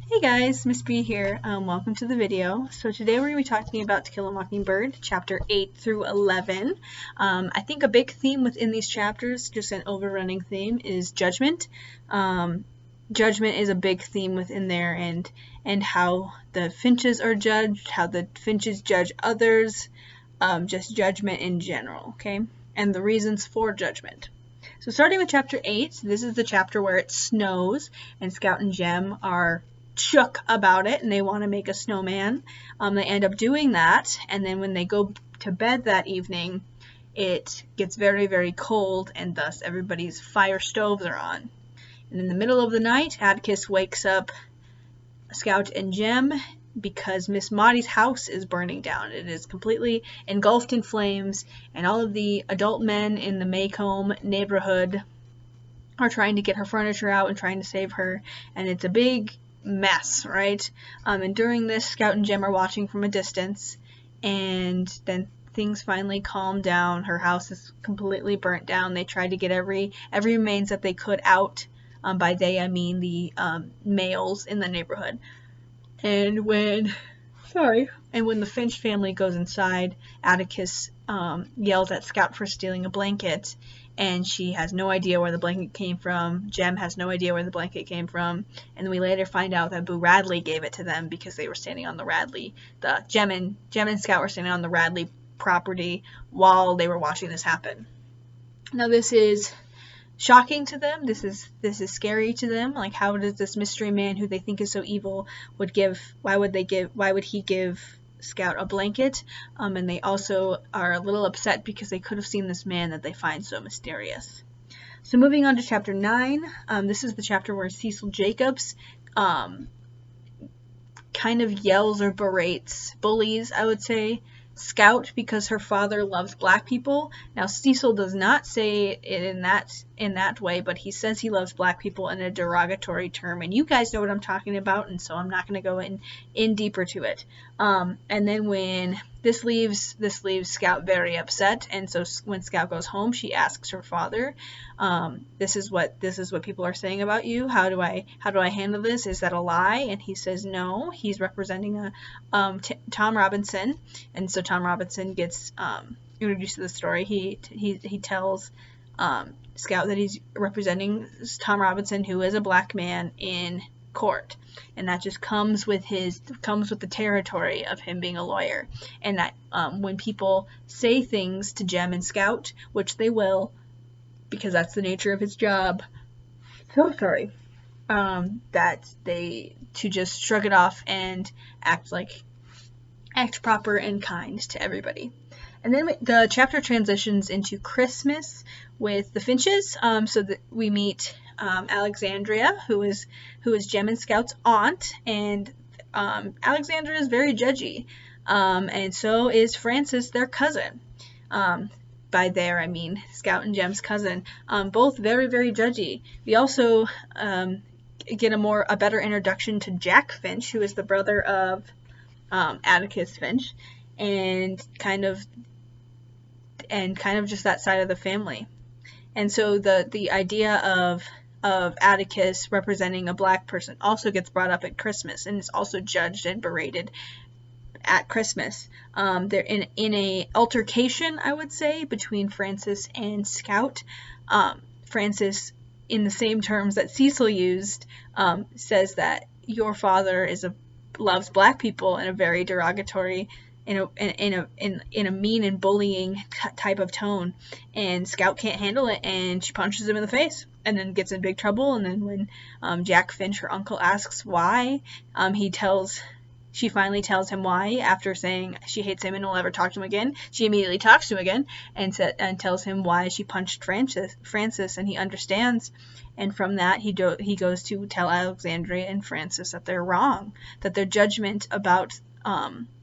Hey guys, Miss B here. Welcome to the video. So today we're going to be talking about To Kill a Mockingbird, chapter 8 through 11. I think a big theme within these chapters, just an overrunning theme, is judgment. Judgment is a big theme within there, and how the Finches are judged, how the Finches judge others, just judgment in general, okay? And the reasons for judgment. So starting with chapter 8, this is the chapter where it snows, and Scout and Jem are shook about it and they want to make a snowman. They end up doing that, and then when they go to bed that evening, it gets very, very cold, and thus everybody's fire stoves are on. And in the middle of the night, Atticus wakes up Scout and Jem because Miss Maudie's house is burning down. It is completely engulfed in flames, and all of the adult men in the Maycomb neighborhood are trying to get her furniture out and trying to save her, and it's a big mess, right? And during this, Scout and Jem are watching from a distance, and then things finally calm down. Her house is completely burnt down. They tried to get every remains that they could out. By they, I mean the males in the neighborhood. And when the Finch family goes inside, Atticus yells at Scout for stealing a blanket, and she has no idea where the blanket came from. Jem has no idea where the blanket came from, and we later find out that Boo Radley gave it to them because they were standing on the Radley, Jem and Scout were standing on the Radley property while they were watching this happen. Now this is shocking to them. This is scary to them. Like, how does this mystery man who they think is so evil why would he give Scout a blanket? And they also are a little upset because they could have seen this man that they find so mysterious. So moving on to chapter 9, this is the chapter where Cecil Jacobs kind of yells or bullies, I would say, Scout because her father loves black people. Now Cecil does not say it in that way, but he says he loves black people in a derogatory term, and you guys know what I'm talking about, and so I'm not going to go in deeper to it. And then when this leaves Scout very upset, and so when Scout goes home, she asks her father, this is what people are saying about you. How do I handle this? Is that a lie? And he says no. He's representing Tom Robinson, and so Tom Robinson gets introduced to the story. He tells Scout that he's representing Tom Robinson, who is a black man, in court, and that just comes with the territory of him being a lawyer, and that when people say things to Jem and Scout, which they will, because that's the nature of his job, that they to just shrug it off and act proper and kind to everybody. And then the chapter transitions into Christmas with the Finches, so that we meet Alexandria, who is Jem and Scout's aunt, and Alexandria is very judgy, and so is Frances, their cousin. By there, I mean Scout and Jem's cousin, both very, very judgy. We also get a better introduction to Jack Finch, who is the brother of Atticus Finch, and kind of just that side of the family. And so the idea of Atticus representing a black person also gets brought up at Christmas, and is also judged and berated at Christmas. They're in a altercation, I would say, between Frances and Scout. Frances, in the same terms that Cecil used, says that your father loves black people in a very derogatory, in a mean and bullying type of tone, and Scout can't handle it, and she punches him in the face, and then gets in big trouble. And then when Jack Finch, her uncle, asks why, she finally tells him why. After saying she hates him and will never talk to him again, she immediately talks to him again and tells him why she punched Frances, and he understands. And from that, he goes to tell Alexandria and Frances that they're wrong, that their judgment about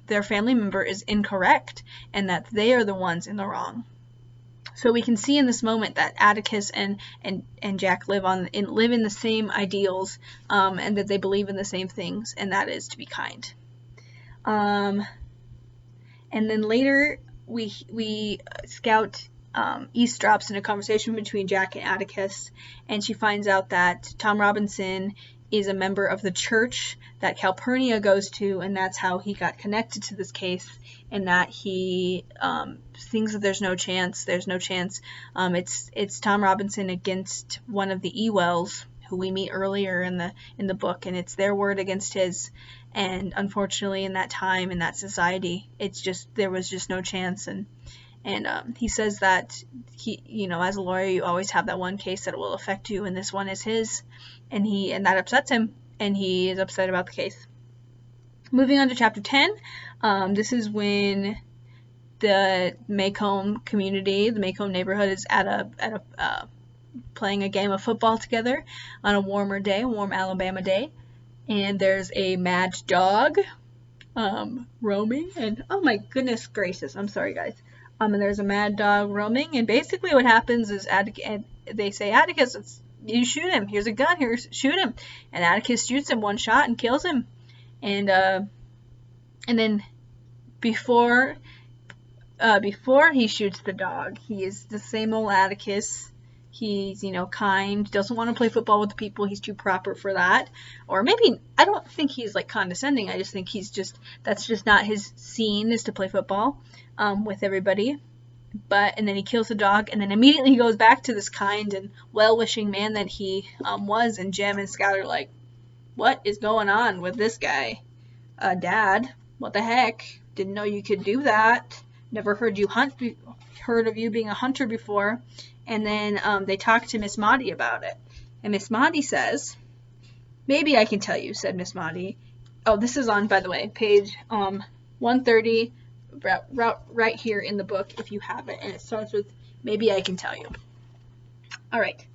their family member is incorrect, and that they are the ones in the wrong. So we can see in this moment that Atticus and Jack live in the same ideals, and that they believe in the same things, and that is to be kind. And then later we Scout eavesdrops in a conversation between Jack and Atticus, and she finds out that Tom Robinson is a member of the church that Calpurnia goes to, and that's how he got connected to this case, and that he thinks that there's no chance. It's Tom Robinson against one of the Ewells, who we meet earlier in the book, and it's their word against his. And unfortunately, in that time, in that society, there was just no chance. And he says that he, as a lawyer, you always have that one case that will affect you, and this one is his, and that upsets him, and he is upset about the case. Moving on to chapter 10, this is when the Maycomb community, the Maycomb neighborhood, is playing a game of football together on a warm Alabama day, and there's a mad dog roaming, and oh my goodness gracious, I'm sorry guys. And there's a mad dog roaming, and basically what happens is they say, Atticus, you shoot him. Here's a gun. Shoot him. And Atticus shoots him one shot and kills him. And then before he shoots the dog, he is the same old Atticus. He's, kind, doesn't want to play football with the people. He's too proper for that. Or maybe, I don't think he's condescending. I just think that's just not his scene, is to play football with everybody. And then he kills the dog, and then immediately he goes back to this kind and well-wishing man that he was. And Jem and Scout are like, what is going on with this guy? Dad, what the heck? Didn't know you could do that. Never heard of you being a hunter before. And then they talk to Miss Maudie about it. And Miss Maudie says, maybe I can tell you, said Miss Maudie. Oh, this is on, by the way, page 130, right here in the book, if you have it. And it starts with, maybe I can tell you. All right.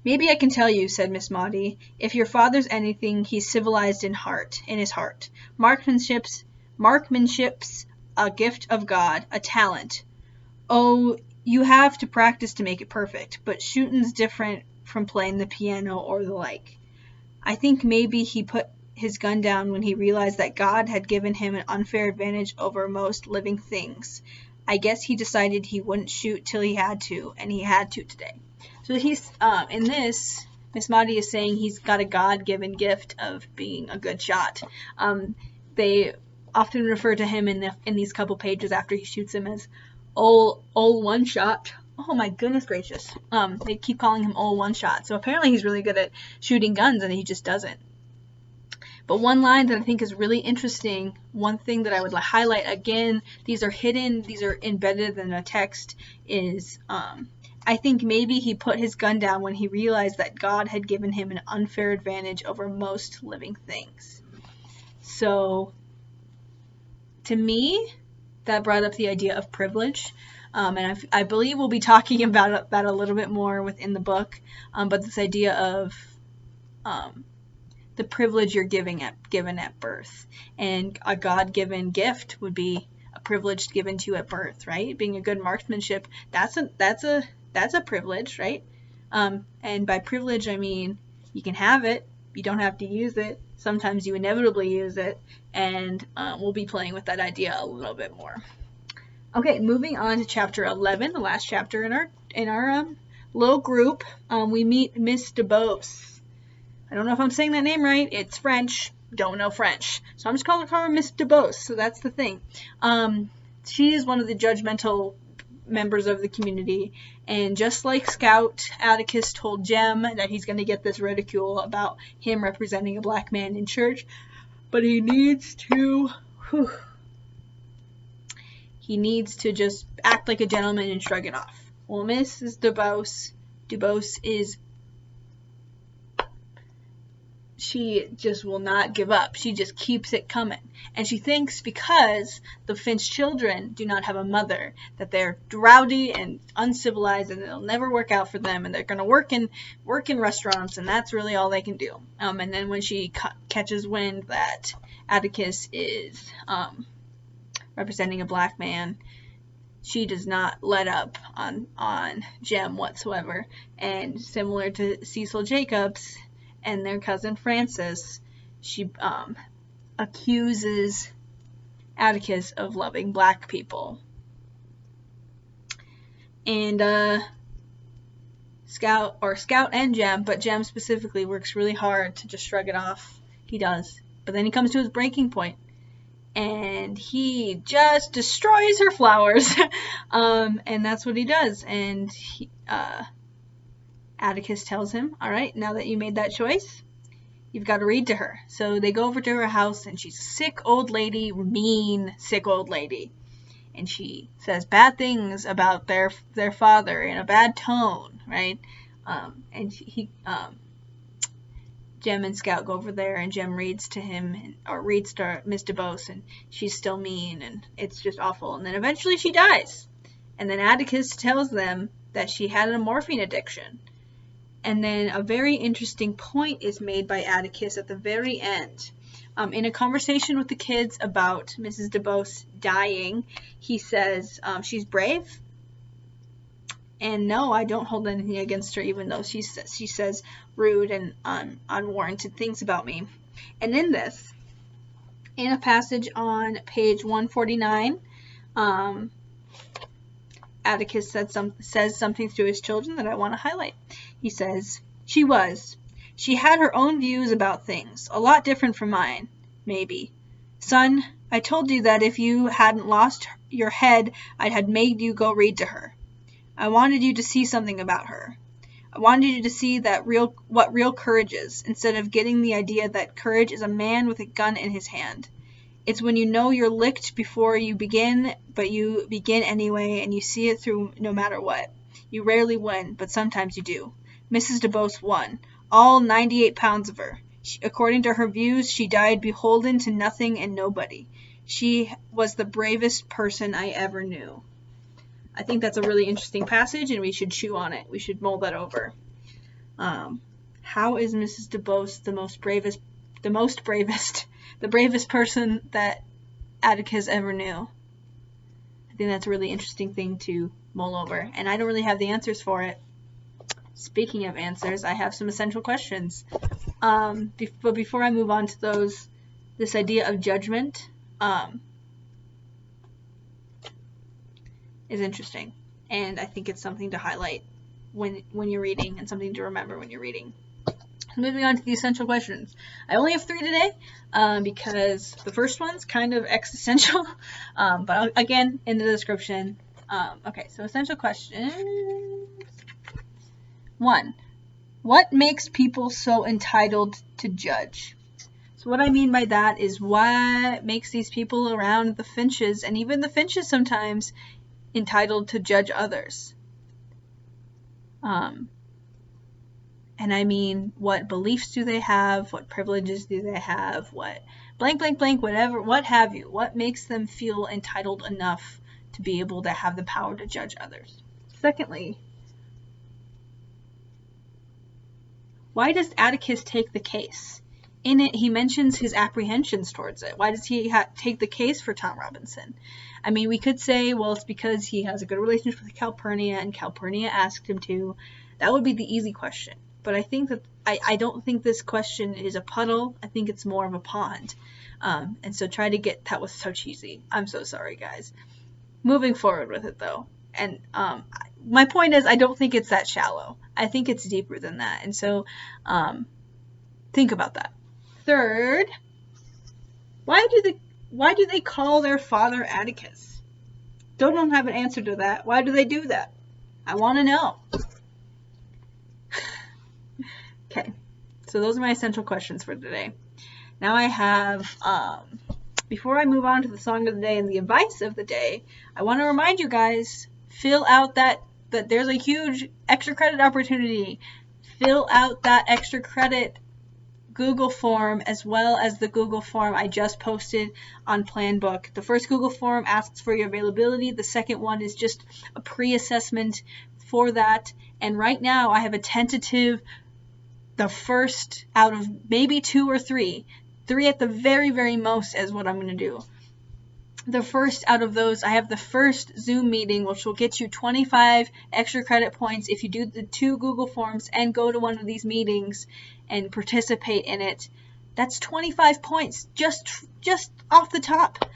Maybe I can tell you, said Miss Maudie. If your father's anything, he's civilized in his heart. Marksmanship's a gift of God, a talent. Oh, you have to practice to make it perfect, but shooting's different from playing the piano or the like. I think maybe he put his gun down when he realized that God had given him an unfair advantage over most living things. I guess he decided he wouldn't shoot till he had to, and he had to today. So he's, in this, Miss Maudie is saying he's got a God-given gift of being a good shot. They often refer to him in these couple pages after he shoots him as old one shot. Oh my goodness gracious. They keep calling him old one shot. So apparently he's really good at shooting guns, and he just doesn't. But one line that I think is really interesting, one thing that I would highlight, again, these are hidden, these are embedded in a text, is I think maybe he put his gun down when he realized that God had given him an unfair advantage over most living things. So to me, that brought up the idea of privilege. And I believe we'll be talking about that a little bit more within the book. But this idea of the privilege you're given at birth, and a God-given gift would be a privilege given to you at birth, right? Being a good marksmanship, that's a privilege, right? And by privilege, I mean you can have it, you don't have to use it. Sometimes you inevitably use it, and we'll be playing with that idea a little bit more. Okay, moving on to chapter 11, the last chapter in our little group. We meet Miss DeBose. I don't know if I'm saying that name right. It's French. Don't know French. So I'm just calling her Miss DeBose. So that's the thing. She is one of the judgmental members of the community. And just like Scout, Atticus told Jem that he's going to get this ridicule about him representing a black man in church. But he needs to just act like a gentleman and shrug it off. Well, Mrs. DeBose is, she just will not give up. She just keeps it coming. And she thinks because the Finch children do not have a mother, that they're rowdy and uncivilized, and it'll never work out for them, and they're going to work in restaurants, and that's really all they can do. And then when she catches wind that Atticus is representing a black man, she does not let up on Jem whatsoever. And similar to Cecil Jacobs and their cousin Frances, she accuses Atticus of loving black people. And Scout and Jem, but Jem specifically works really hard to just shrug it off. He does. But then he comes to his breaking point, and he just destroys her flowers. And that's what he does. And Atticus tells him, all right, now that you made that choice, you've got to read to her. So they go over to her house, and she's a sick old lady, mean, sick old lady. And she says bad things about their father in a bad tone, right? And Jem and Scout go over there, and Jem reads to him, or reads to Miss DeBose, and she's still mean, and it's just awful. And then eventually she dies. And then Atticus tells them that she had a morphine addiction. And then a very interesting point is made by Atticus at the very end. In a conversation with the kids about Mrs. DeBose dying, he says she's brave. And no, I don't hold anything against her, even though she says rude and unwarranted things about me. And in this, in a passage on page 149, Atticus says something to his children that I want to highlight. He says, She had her own views about things, a lot different from mine, maybe. Son, I told you that if you hadn't lost your head, I'd had made you go read to her. I wanted you to see something about her. I wanted you to see what real courage is, instead of getting the idea that courage is a man with a gun in his hand. It's when you know you're licked before you begin, but you begin anyway, and you see it through no matter what. You rarely win, but sometimes you do. Mrs. DeBose won. All 98 pounds of her. According to her views, she died beholden to nothing and nobody. She was the bravest person I ever knew. I think that's a really interesting passage, and we should chew on it. We should mull that over. How is Mrs. DeBose the bravest person that Atticus ever knew? I think that's a really interesting thing to mull over, and I don't really have the answers for it. Speaking of answers, I have some essential questions. But before I move on to those, this idea of judgment is interesting, and I think it's something to highlight when you're reading, and something to remember when you're reading. Moving on to the essential questions. I only have 3 today because the first one's kind of existential, but again, in the description. Okay, so essential questions. 1. What makes people so entitled to judge? So what I mean by that is what makes these people around the Finches, and even the Finches sometimes, entitled to judge others. And I mean, what beliefs do they have? What privileges do they have? What blank, blank, blank, whatever, what have you. What makes them feel entitled enough to be able to have the power to judge others? Secondly, why does Atticus take the case? In it, he mentions his apprehensions towards it. Why does he take the case for Tom Robinson? I mean, we could say, well, it's because he has a good relationship with Calpurnia, and Calpurnia asked him to. That would be the easy question. But I think that I don't think this question is a puddle. I think it's more of a pond. And so that was so cheesy. I'm so sorry, guys. Moving forward with it, though. And my point is, I don't think it's that shallow. I think it's deeper than that. And so think about that. Third, why do they call their father Atticus? Don't have an answer to that. Why do they do that? I want to know. Okay, so those are my essential questions for today. Now I have, before I move on to the song of the day and the advice of the day, I want to remind you guys, fill out that there's a huge extra credit opportunity. Fill out that extra credit Google form, as well as the Google form I just posted on PLANBOOK. The first Google form asks for your availability. The second one is just a pre-assessment for that. And right now I have a tentative, the first out of maybe 2 or 3 at the very, very most is what I'm going to do. The first out of those, I have the first Zoom meeting, which will get you 25 extra credit points if you do the 2 Google forms and go to one of these meetings and participate in it. That's 25 points just off the top,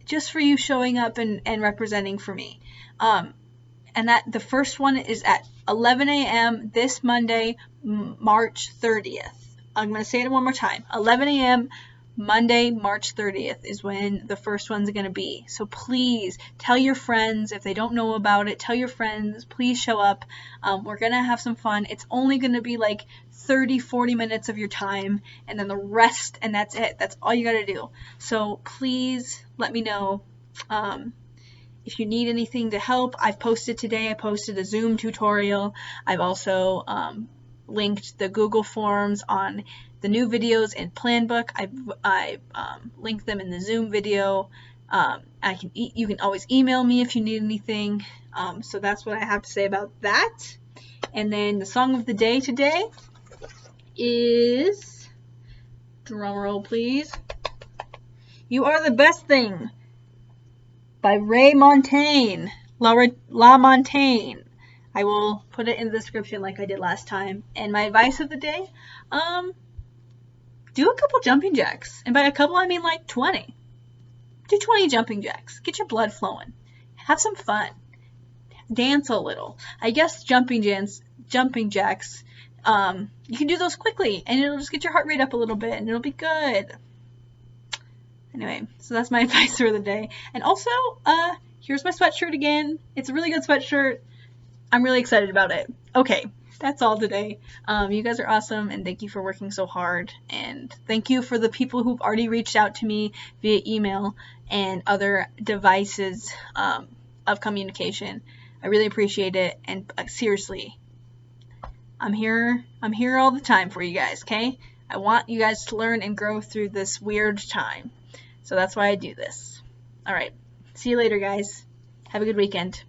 just for you showing up and representing for me. and that the first one is at 11 a.m. this Monday, March 30th. I'm going to say it one more time. 11 a.m. Monday, March 30th is when the first one's going to be. So please tell your friends if they don't know about it. Tell your friends. Please show up. We're going to have some fun. It's only going to be like 30-40 minutes of your time, and then the rest, and that's it. That's all you got to do. So please let me know if you need anything to help. I've posted today. I posted a Zoom tutorial. I've also linked the Google Forms on the new videos in PLANBOOK. I've linked them in the Zoom video. You can always email me if you need anything. So that's what I have to say about that. And then the song of the day today is, drum roll please, You Are the Best Thing by LaMontagne. I will put it in the description like I did last time. And my advice of the day, do a couple jumping jacks. And by a couple, I mean like 20. Do 20 jumping jacks. Get your blood flowing. Have some fun. Dance a little. I guess jumping jacks, you can do those quickly, and it'll just get your heart rate up a little bit, and it'll be good. Anyway, so that's my advice for the day. And also, here's my sweatshirt again. It's a really good sweatshirt. I'm really excited about it. Okay, that's all today. You guys are awesome, and thank you for working so hard. And thank you for the people who've already reached out to me via email and other devices of communication. I really appreciate it. And seriously, I'm here all the time for you guys, okay? I want you guys to learn and grow through this weird time. So that's why I do this. All right. See you later, guys. Have a good weekend.